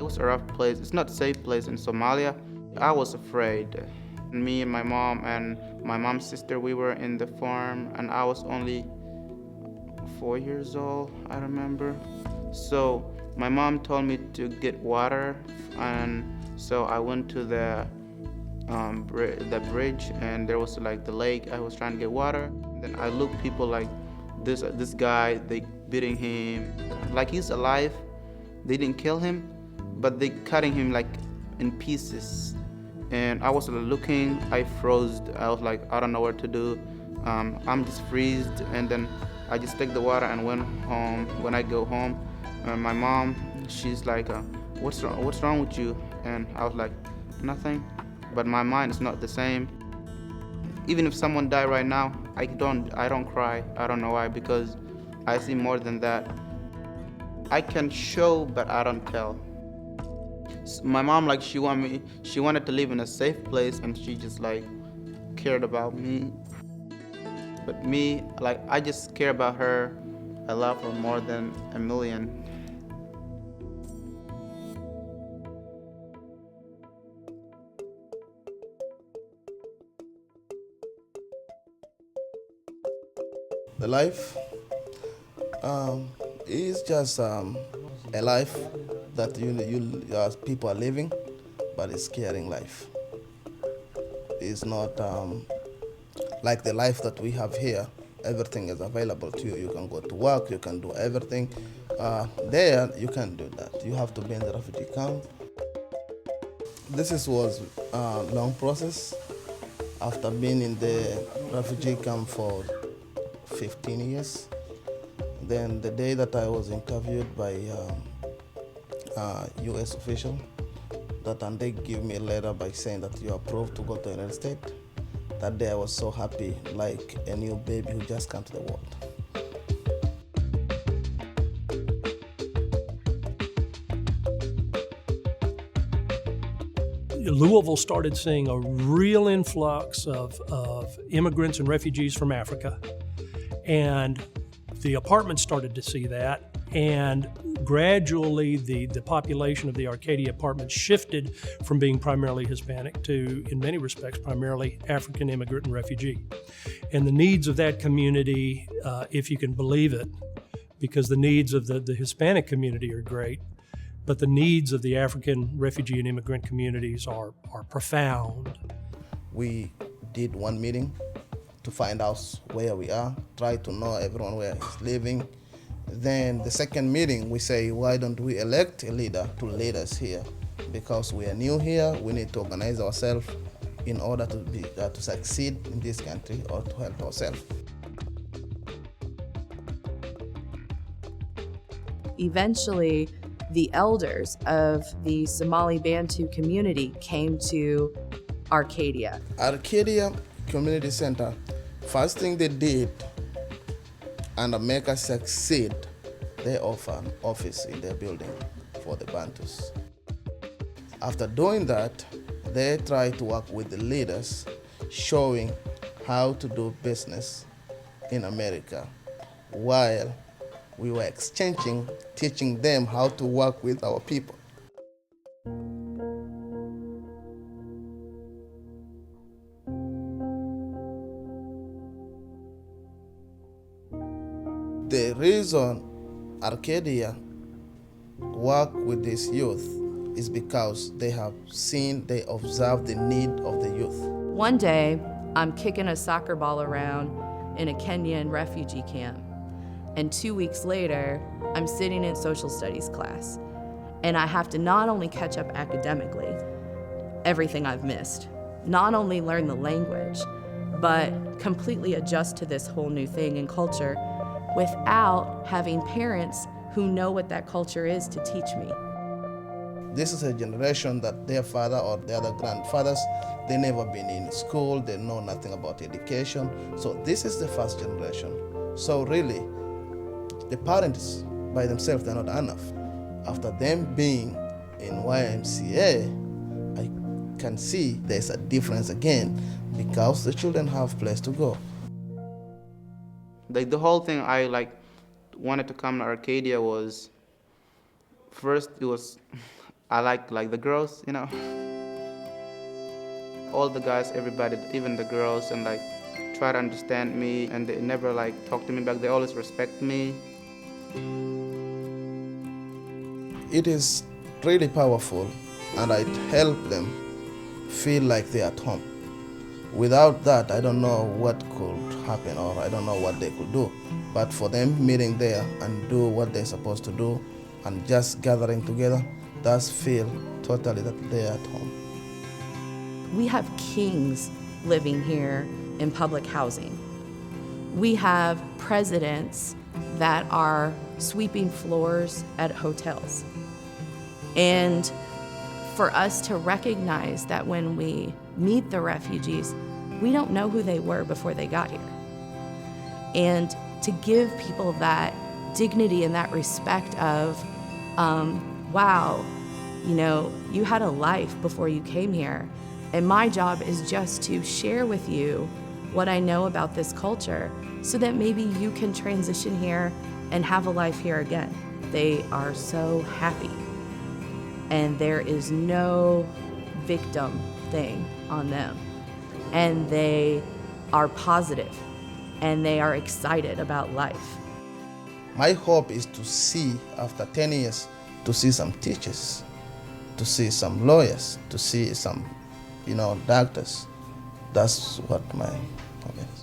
was a rough place. It's not a safe place in Somalia. I was afraid. Me and my mom's sister, we were in the farm, and I was only 4 years old, I remember. So my mom told me to get water, and so I went to the bridge, and there was like the lake. I was trying to get water. Then I looked people like this guy. They beating him like he's alive. They didn't kill him, but they cutting him like in pieces. And I was looking. I froze. I was like, I don't know what to do. I'm just freezed. And then I just take the water and went home. When I go home, my mom, she's like, what's wrong with you? And I was like, nothing. But my mind is not the same. Even if someone died right now, I don't cry. I don't know why, because I see more than that. I can show, but I don't tell. My mom, like, she wanted to live in a safe place, and she just like cared about me. But me, like, I just care about her. I love her more than a million. The life is just a life that you people are living, but it's caring life. It's not like the life that we have here. Everything is available to you. You can go to work, you can do everything. There, you can't do that. You have to be in the refugee camp. Was a long process. After being in the refugee camp for 15 years. Then the day that I was interviewed by U.S. official, and they give me a letter by saying that you are approved to go to the United States. That day I was so happy, like a new baby who just came to the world. Louisville started seeing a real influx of immigrants and refugees from Africa. And the apartments started to see that, and gradually the population of the Arcadia apartments shifted from being primarily Hispanic to, in many respects, primarily African immigrant and refugee. And the needs of that community, if you can believe it, because the needs of the Hispanic community are great, but the needs of the African refugee and immigrant communities are profound. We did one meeting to find out where we are, try to know everyone where is living. Then the second meeting, we say, why don't we elect a leader to lead us here? Because we are new here, we need to organize ourselves in order to succeed in this country or to help ourselves. Eventually, the elders of the Somali Bantu community came to Arcadia. Arcadia Community Center, first thing they did, and to make us succeed, they offer an office in their building for the Bantus. After doing that, they try to work with the leaders, showing how to do business in America, while we were teaching them how to work with our people. The reason Arcadia work with this youth is because they observe the need of the youth. One day, I'm kicking a soccer ball around in a Kenyan refugee camp. And 2 weeks later, I'm sitting in social studies class. And I have to not only catch up academically, everything I've missed, not only learn the language, but completely adjust to this whole new thing and culture without having parents who know what that culture is to teach me. This is a generation that their father or their other grandfathers, they never been in school, they know nothing about education. So this is the first generation. So really, the parents by themselves, they're not enough. After them being in YMCA, I can see there's a difference again because the children have a place to go. Like the whole thing, I wanted to come to Arcadia was, first it was I like the girls, you know. All the guys, everybody, even the girls, and like try to understand me, and they never like talk to me back. They always respect me. It is really powerful, and it helps them feel like they're at home. Without that, I don't know what could happen, or I don't know what they could do. But for them meeting there and do what they're supposed to do and just gathering together, does feel totally that they're at home. We have kings living here in public housing. We have presidents that are sweeping floors at hotels. And for us to recognize that when we meet the refugees, we don't know who they were before they got here. And to give people that dignity and that respect of, wow, you know, you had a life before you came here. And my job is just to share with you what I know about this culture so that maybe you can transition here and have a life here again. They are so happy. And there is no victim thing on them. And they are positive and they are excited about life. My hope is to see, after 10 years, to see some teachers, to see some lawyers, to see some, doctors. That's what my hope is.